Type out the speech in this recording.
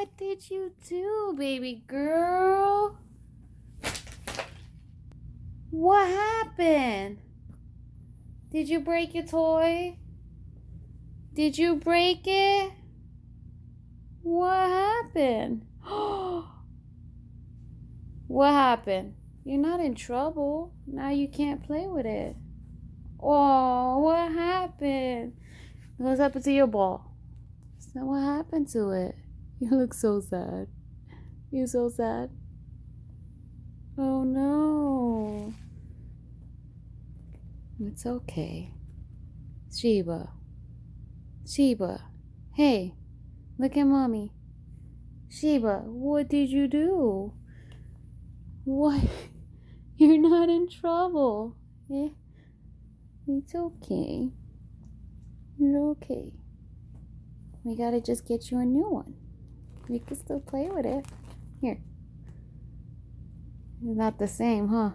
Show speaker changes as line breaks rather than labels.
What did you do, baby girl? What happened? Did you break your toy? Did you break it? What happened? What happened? You're not in trouble. Now you can't play with it. Oh, what happened? What's happened to your ball? So what happened to it? You look so sad. You so sad? Oh no. It's okay. Sheiba. Sheiba. Hey, look at mommy. Sheiba, what did you do? What? You're not in trouble. Eh? It's okay. You're okay. We gotta just get you a new one. We can still play with it. Here. It's not the same, huh?